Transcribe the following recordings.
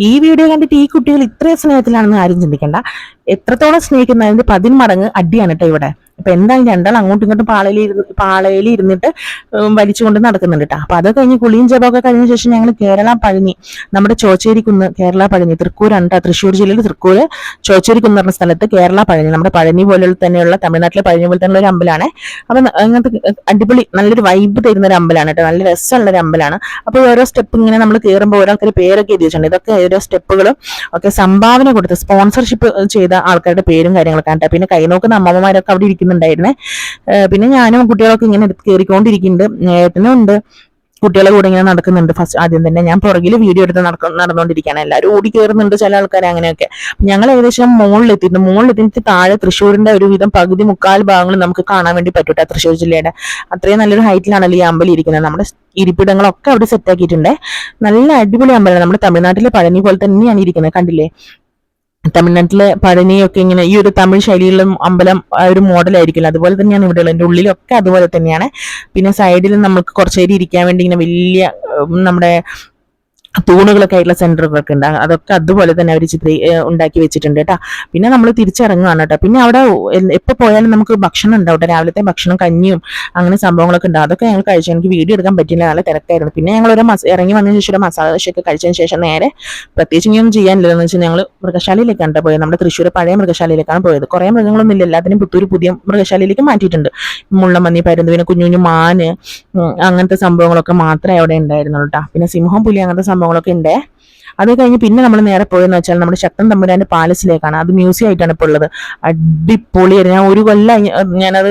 ഈ വീഡിയോ കണ്ടിട്ട് ഈ കുട്ടികൾ ഇത്രയും സ്നേഹത്തിലാണെന്ന് ആരും ചിന്തിക്കേണ്ട. എത്രത്തോളം സ്നേഹിക്കുന്നതിന്റെ 10 മടങ്ങ് അടിയാണ് കേട്ടോ ഇവിടെ. അപ്പൊ എന്തായാലും രണ്ടാൾ അങ്ങോട്ടും ഇങ്ങോട്ടും പാളയിൽ ഇരുന്നിട്ട് വലിച്ചുകൊണ്ട് നടക്കുന്നുണ്ട് കേട്ടോ. അപ്പൊ അത് കഴിഞ്ഞ് കുളിയും ജപമൊക്കെ കഴിഞ്ഞ ശേഷം ഞങ്ങൾ കേരള പഴനി, നമ്മുടെ ചോച്ചേരിക്കുന്ന് കേരള പഴനി, തൃക്കൂരാണ് കേട്ടോ, തൃശ്ശൂർ ജില്ലയിൽ തൃക്കൂര് ചോച്ചേരിക്കുന്ന് പറഞ്ഞ സ്ഥലത്ത് കേരള പഴനി, നമ്മുടെ പഴനി പോലുള്ള തന്നെയുള്ള തമിഴ്നാട്ടിലെ പഴനി പോലെ തന്നെ ഒരു അമ്പലമാണ്. അപ്പൊ അങ്ങനത്തെ അടിപൊളി നല്ലൊരു വൈബ് തരുന്ന ഒരു അമ്പലമാണ് കേട്ടോ, നല്ല രസമുള്ള ഒരു അമ്പലമാണ്. അപ്പൊ ഓരോ സ്റ്റെപ്പ് ഇങ്ങനെ നമ്മൾ കയറുമ്പോൾ ഓരോരുത്തർ പേരൊക്കെ എഴുതി വെച്ചിട്ടുണ്ട്. ഇതൊക്കെ ഓരോ സ്റ്റെപ്പുകളും ഒക്കെ സംഭാവന കൊടുത്ത് സ്പോൺസർഷിപ്പ് ചെയ്ത ആൾക്കാരുടെ പേരും കാര്യങ്ങളൊക്കെ ആണ്. പിന്നെ കൈ നോക്കുന്ന അമ്മമാരൊക്കെ അവിടെ ഇരിക്കുന്നുണ്ടായിരുന്നേ. പിന്നെ ഞാനും കുട്ടികളൊക്കെ ഇങ്ങനെ കയറിക്കൊണ്ടിരിക്കുന്നുണ്ട്. ഏട്ടനും ഉണ്ട്, കുട്ടികളെ കൂടെ ഇങ്ങനെ നടക്കുന്നുണ്ട്. ഫസ്റ്റ് ആദ്യം തന്നെ ഞാൻ പുറകിൽ വീഡിയോ എടുത്ത് നടന്നുകൊണ്ടിരിക്കുകയാണ്. എല്ലാവരും ഓടി കയറുന്നുണ്ട്, ചില ആൾക്കാർ അങ്ങനെയൊക്കെ. ഞങ്ങൾ ഏകദേശം മുകളിലെത്തിയിട്ട് താഴെ തൃശ്ശൂരിന്റെ ഒരുവിധം പകുതി മുക്കാൽ ഭാഗങ്ങൾ നമുക്ക് കാണാൻ വേണ്ടി പറ്റൂട്ടെ. തൃശ്ശൂർ ജില്ലയുടെ അത്രയും നല്ലൊരു ഹൈറ്റിലാണല്ലോ ഈ അമ്പലം ഇരിക്കുന്നത്. നമ്മുടെ ഇരിപ്പിടങ്ങളൊക്കെ അവിടെ സെറ്റ് ആക്കിയിട്ടുണ്ട്. നല്ല അടിപൊളി അമ്പലമാണ്. നമ്മുടെ തമിഴ്നാട്ടിലെ പഴനി പോലെ തന്നെയാണ് ഇരിക്കുന്നത്, കണ്ടില്ലേ? തമിഴ്നാട്ടിലെ പഴനിയൊക്കെ ഇങ്ങനെ ഈ ഒരു തമിഴ് ശൈലിയിലുള്ള അമ്പലം ഒരു മോഡലായിരിക്കില്ല, അതുപോലെ തന്നെയാണ് ഇവിടെ ഉള്ളത്. എൻ്റെ ഉള്ളിലൊക്കെ അതുപോലെ തന്നെയാണ്. പിന്നെ സൈഡിൽ നമുക്ക് കുറച്ചേരി ഇരിക്കാൻ വേണ്ടി ഇങ്ങനെ വലിയ നമ്മുടെ തൂണുകളൊക്കെ ആയിട്ടുള്ള സെന്ററുകളൊക്കെ ഉണ്ട്. അതൊക്കെ അതുപോലെ തന്നെ അവർ ഉണ്ടാക്കി വെച്ചിട്ടുണ്ട് കേട്ടോ. പിന്നെ നമ്മൾ തിരിച്ചിറങ്ങുകയാണ് കേട്ടോ. പിന്നെ അവിടെ എപ്പോൾ പോയാലും നമുക്ക് ഭക്ഷണം ഉണ്ടാവും, രാവിലത്തെ ഭക്ഷണം, കഞ്ഞിയും അങ്ങനെ സംഭവങ്ങളൊക്കെ ഉണ്ട്. അതൊക്കെ ഞങ്ങൾ കഴിച്ചു. എനിക്ക് വീഡിയോ എടുക്കാൻ പറ്റില്ല, നല്ല തിരക്കായിരുന്നു. പിന്നെ ഞങ്ങൾ ഇറങ്ങി വന്നതിന് ശേഷം ഒരു മസാല ദോശയൊക്കെ കഴിച്ചതിന് ശേഷം നേരെ പ്രത്യേകിച്ച് ഇങ്ങനെയൊന്നും ചെയ്യാനില്ലെന്ന് വെച്ചാൽ ഞങ്ങൾ മൃഗശാലയിലേക്കാണ് പോയത്. നമ്മുടെ തൃശ്ശൂർ പഴയ മൃഗശാലയിലേക്കാണ് പോയത്. കുറേ മൃഗങ്ങളൊന്നും ഇല്ല, എല്ലാത്തിനും പുതിയ മൃഗശാലയിലേക്ക് മാറ്റിയിട്ടുണ്ട്. മുള്ളമന്നി, പരുന്ത്, പിന്നെ കുഞ്ഞു മാന്, അങ്ങനത്തെ സംഭവങ്ങളൊക്കെ മാത്രമേ അവിടെ ഉണ്ടായിരുന്നുള്ളൂ കേട്ടോ. പിന്നെ സിംഹം, പുലി, അങ്ങനത്തെ സംഭവങ്ങളൊക്കെ ഉണ്ട്. അത് കഴിഞ്ഞ് പിന്നെ നമ്മൾ നേരെ പോയെന്ന് വെച്ചാൽ നമ്മുടെ ശക്തൻ തമ്പുരാന്റെ പാലസിലേക്കാണ്. അത് മ്യൂസിയം ആയിട്ടാണ് ഇപ്പോൾ ഉള്ളത്. അടിപൊളിയായിരുന്നു. ഞാൻ ഒരു കൊല്ലം ഞാനത്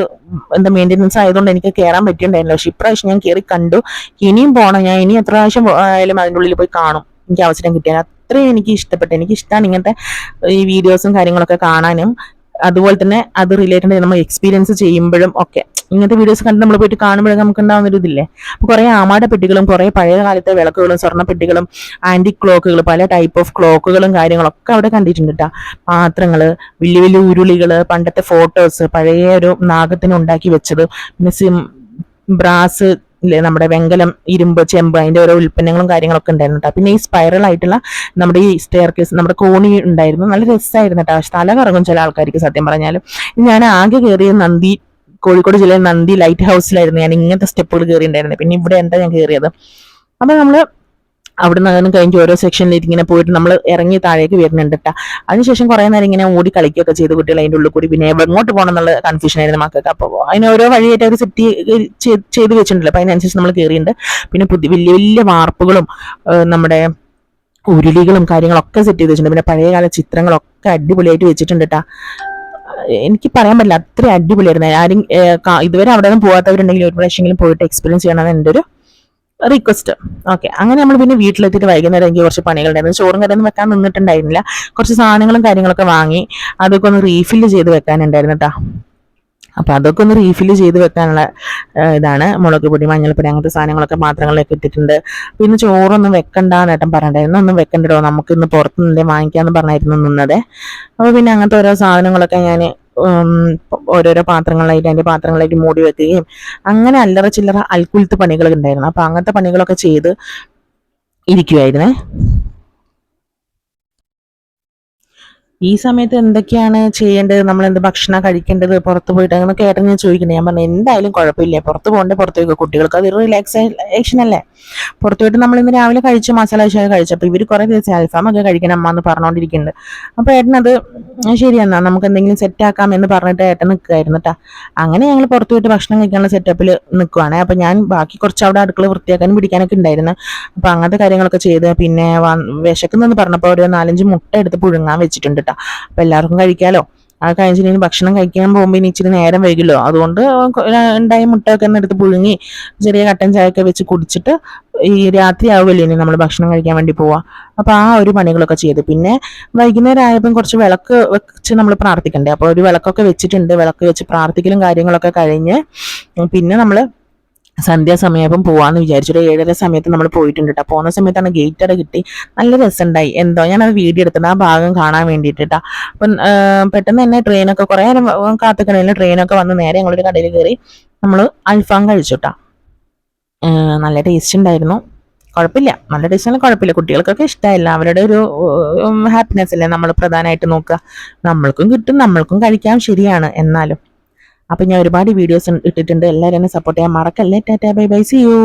മെയിൻ്റെനൻസ് ആയതുകൊണ്ട് എനിക്ക് കയറാൻ പറ്റിയിട്ടുണ്ടായിരുന്നില്ല. പക്ഷെ ഇപ്രാവശ്യം ഞാൻ കയറി കണ്ടു. ഇനിയും പോകണം. ഞാൻ ഇനി എത്ര പ്രാവശ്യം ആയാലും അതിൻ്റെ ഉള്ളിൽ പോയി കാണും, എനിക്ക് അവസരം കിട്ടിയാൽ. അത്രയും എനിക്ക് ഇഷ്ടപ്പെട്ടു. എനിക്ക് ഇഷ്ടമാണ് ഇങ്ങനത്തെ ഈ വീഡിയോസും കാര്യങ്ങളൊക്കെ കാണാനും. അതുപോലെ തന്നെ അത് റിലേറ്റഡ് നമ്മൾ എക്സ്പീരിയൻസ് ചെയ്യുമ്പോഴും ഒക്കെ ഇങ്ങനത്തെ വീഡിയോസ് കണ്ട് നമ്മൾ പോയിട്ട് കാണുമ്പോഴൊക്കെ നമുക്ക് ഉണ്ടാവുന്ന ഒരു ഇതില്ലേ. അപ്പോൾ കുറേ ആമാട പെട്ടികളും കുറേ പഴയ കാലത്തെ വിളക്കുകളും സ്വർണ്ണ പെട്ടികളും ആന്റിക് ക്ലോക്കുകൾ, പല ടൈപ്പ് ഓഫ് ക്ലോക്കുകളും കാര്യങ്ങളൊക്കെ അവിടെ കണ്ടിട്ടുണ്ട് കേട്ടോ. പാത്രങ്ങള്, വലിയ വലിയ ഉരുളികൾ, പണ്ടത്തെ ഫോട്ടോസ്, പഴയ ഒരു നാഗത്തിന് ഉണ്ടാക്കി വെച്ചത്, പിന്നെ ബ്രാസ് ഇല്ലേ, നമ്മുടെ വെങ്കലം, ഇരുമ്പ്, ചെമ്പ്, അതിന്റെ ഓരോ ഉൽപ്പന്നങ്ങളും കാര്യങ്ങളൊക്കെ ഉണ്ടായിരുന്നു കേട്ടോ. പിന്നെ ഈ സ്പൈറൽ ആയിട്ടുള്ള നമ്മുടെ ഈ സ്റ്റെയർ കേസ്, നമ്മുടെ കോണി ഉണ്ടായിരുന്നു. നല്ല രസമായിരുന്നു കേട്ടോ. സ്ഥലം കറങ്ങും ചില ആൾക്കാർക്ക് സത്യം പറഞ്ഞാലും. ഞാൻ ആകെ കയറിയത് കോഴിക്കോട് ജില്ലയിൽ നന്ദി ലൈറ്റ് ഹൗസിലായിരുന്നു. ഞാൻ ഇങ്ങനത്തെ സ്റ്റെപ്പുകൾ കയറിയിട്ടുണ്ടായിരുന്നത്. പിന്നെ ഇവിടെ എന്താ ഞാൻ കയറിയത്. അപ്പൊ നമ്മള് അവിടെ നിന്ന് കഴിഞ്ഞ് ഓരോ സെക്ഷനിലേക്ക് ഇങ്ങനെ പോയിട്ട് നമ്മൾ ഇറങ്ങി താഴേക്ക് വരുന്നുണ്ട് കേട്ടോ. അതിനുശേഷം കുറെ നേരം ഇങ്ങനെ ഓടി കളിക്കുകയൊക്കെ ചെയ്ത് കുട്ടികൾ അതിൻ്റെ ഉള്ളിൽ കൂടി. പിന്നെ എങ്ങോട്ട് പോകണം എന്നുള്ള കൺഫ്യൂഷൻ ആയിരുന്നു മക്കൾക്ക്. അപ്പോൾ അതിന് ഓരോ വഴിയായിട്ട് അവർ സെറ്റ് ചെയ്ത് വെച്ചിട്ടുണ്ടല്ലോ. അപ്പൊ അതിനനുസരിച്ച് നമ്മൾ കയറിയിട്ടുണ്ട്. പിന്നെ വലിയ വലിയ വാർപ്പുകളും നമ്മുടെ ഉരുളികളും കാര്യങ്ങളൊക്കെ സെറ്റ് ചെയ്ത് വെച്ചിട്ടുണ്ട്. പിന്നെ പഴയകാല ചിത്രങ്ങളൊക്കെ അടിപൊളിയായിട്ട് വെച്ചിട്ടുണ്ട് കേട്ടോ. എനിക്ക് പറയാൻ പറ്റില്ല, അത്ര അടിപൊളിയായിരുന്നു. ആരും ഇതുവരെ അവിടെ നിന്ന് പോകാത്തവരുണ്ടെങ്കിൽ ഒരു പ്രാവശ്യമെങ്കിലും പോയിട്ട് എക്സ്പീരിയൻസ് ചെയ്യണമെന്ന് എൻ്റെ ഒരു റിക്വസ്റ്റ്. ഓക്കെ, അങ്ങനെ നമ്മൾ പിന്നെ വീട്ടിലെത്തിയിട്ട് വൈകുന്നേരം എനിക്ക് കുറച്ച് പണികളുണ്ടായിരുന്നു. ചോറും കറിയൊന്നും വെക്കാൻ നിന്നിട്ടുണ്ടായിരുന്നില്ല. കുറച്ച് സാധനങ്ങളും കാര്യങ്ങളൊക്കെ വാങ്ങി അതൊക്കെ ഒന്ന് റീഫില്ല് ചെയ്ത് വെക്കാനുണ്ടായിരുന്നു കേട്ടോ. അപ്പൊ അതൊക്കെ ഒന്ന് റീഫില്ല് ചെയ്ത് വെക്കാനുള്ള ഇതാണ്. മുളക് പൊടി, മഞ്ഞൾപ്പൊടി, അങ്ങനത്തെ സാധനങ്ങളൊക്കെ പാത്രങ്ങളിലേക്ക് ഇട്ടിട്ടുണ്ട്. പിന്നെ ചോറൊന്നും വെക്കണ്ടെന്ന് ഏട്ടൻ പറഞ്ഞിട്ടുണ്ടായിരുന്നു. ഒന്നും വെക്കണ്ടോ, നമുക്ക് ഇന്ന് പുറത്തുനിന്നേ വാങ്ങിക്കാന്ന് പറഞ്ഞായിരുന്നു നിന്നത്. അപ്പൊ പിന്നെ അങ്ങനത്തെ ഓരോ സാധനങ്ങളൊക്കെ ഞാൻ ഓരോരോ പാത്രങ്ങളായിട്ട് അതിന്റെ പാത്രങ്ങളായിട്ട് മൂടി വെക്കുകയും അങ്ങനെ അല്ലറ ചില്ലറ അൽക്കുലത്ത് പണികൾ ഉണ്ടായിരുന്നു. അപ്പൊ അങ്ങനത്തെ പണികളൊക്കെ ചെയ്ത് ഇരിക്കുവായിരുന്നേ. ഈ സമയത്ത് എന്തൊക്കെയാണ് ചെയ്യേണ്ടത്, നമ്മൾ എന്ത് ഭക്ഷണം കഴിക്കേണ്ടത്, പുറത്ത് പോയിട്ട് അങ്ങനെ കേട്ടൻ ഞാൻ ചോദിക്കണേ. ഞാൻ പറഞ്ഞു എന്തായാലും കുഴപ്പമില്ല, പുറത്ത് പോകണ്ടേ പുറത്ത് പോയി, കുട്ടികൾക്ക് അത് റിലാക്സേഷൻ അല്ലേ. പുറത്ത് പോയിട്ട് നമ്മൾ ഇന്ന് രാവിലെ കഴിച്ചു മസാല ദോശ കഴിച്ചു. അപ്പോൾ ഇവർ കുറേ ദിവസം അൽഫാമൊക്കെ കഴിക്കണം അമ്മ എന്ന് പറഞ്ഞുകൊണ്ടിരിക്കുന്നുണ്ട്. അപ്പോൾ ഏട്ടനത് ശരിയെന്നാ നമുക്ക് എന്തെങ്കിലും സെറ്റ് ആക്കാം എന്ന് പറഞ്ഞിട്ട് ഏട്ടൻ നിൽക്കുമായിരുന്നു കേട്ടോ. അങ്ങനെ ഞങ്ങൾ പുറത്ത് പോയിട്ട് ഭക്ഷണം കഴിക്കാനുള്ള സെറ്റപ്പിൽ നിൽക്കുവാണ്. അപ്പോൾ ഞാൻ ബാക്കി കുറച്ച് അവിടെ അടുക്കള വൃത്തിയാക്കാനും പിടിക്കാനൊക്കെ ഉണ്ടായിരുന്നു. അപ്പോൾ അങ്ങനത്തെ കാര്യങ്ങളൊക്കെ ചെയ്ത് പിന്നെ വിശക്കുന്നെന്ന് പറഞ്ഞപ്പോൾ ഒരു 4-5 മുട്ട എടുത്ത് പുഴുങ്ങാൻ വെച്ചിട്ടുണ്ട് കേട്ടോ. അപ്പോൾ എല്ലാവർക്കും കഴിക്കാമല്ലോ. അത് കഴിഞ്ഞിട്ട് ഇനി ഭക്ഷണം കഴിക്കാൻ പോകുമ്പോൾ ഇനി ഇച്ചിരി നേരം വൈകില്ലോ, അതുകൊണ്ട് ഉണ്ടായ മുട്ടയൊക്കെ ഒന്ന് എടുത്ത് പുഴുങ്ങി ചെറിയ കട്ടൻ ചായയൊക്കെ വെച്ച് കുടിച്ചിട്ട് ഈ രാത്രി ആവുമല്ലോ ഇനി നമ്മൾ ഭക്ഷണം കഴിക്കാൻ വേണ്ടി പോവാം. അപ്പോൾ ആ ഒരു പണികളൊക്കെ ചെയ്ത് പിന്നെ വൈകുന്നേരം ആയപ്പം കുറച്ച് വിളക്ക് വെച്ച് നമ്മൾ പ്രാർത്ഥിക്കണ്ടേ. അപ്പോൾ ഒരു വിളക്കൊക്കെ വെച്ചിട്ടുണ്ട്. വിളക്ക് വെച്ച് പ്രാർത്ഥിക്കലും കാര്യങ്ങളൊക്കെ കഴിഞ്ഞ് പിന്നെ നമ്മൾ സന്ധ്യാസമയപ്പം പോവാന്ന് വിചാരിച്ചു. 7:30 സമയത്ത് നമ്മൾ പോയിട്ടുണ്ട് കേട്ടോ. പോകുന്ന സമയത്താണ് ഗേറ്റ് അവിടെ കിട്ടി. നല്ല രസമുണ്ടായി. എന്തോ ഞാനത് വീഡിയോ എടുത്തിട്ട് ആ ഭാഗം കാണാൻ വേണ്ടിയിട്ടാ. അപ്പം പെട്ടെന്ന് തന്നെ ട്രെയിനൊക്കെ കുറേ നേരം കാത്തുക്കണേലും ട്രെയിനൊക്കെ വന്ന് നേരെ ഞങ്ങളൊരു കടയിൽ കയറി നമ്മൾ അൽഫാം കഴിച്ചു കേട്ടോ. നല്ല ടേസ്റ്റ് ഉണ്ടായിരുന്നു. കുഴപ്പമില്ല, നല്ല ടേസ്റ്റ് ആണ്, കുഴപ്പമില്ല. കുട്ടികൾക്കൊക്കെ ഇഷ്ടമായില്ല, അവരുടെ ഒരു ഹാപ്പിനെസ് അല്ലേ നമ്മൾ പ്രധാനമായിട്ട് നോക്കുക. നമ്മൾക്കും കിട്ടും, നമ്മൾക്കും കഴിക്കാം, ശരിയാണ്. എന്നാലും അപ്പൊ ഞാൻ ഒരുപാട് വീഡിയോസ് ഇട്ടിട്ടുണ്ട്, എല്ലാവരും എന്നെ സപ്പോർട്ട് ചെയ്യാൻ മറക്കല്ലേ. Tata bye bye, see U.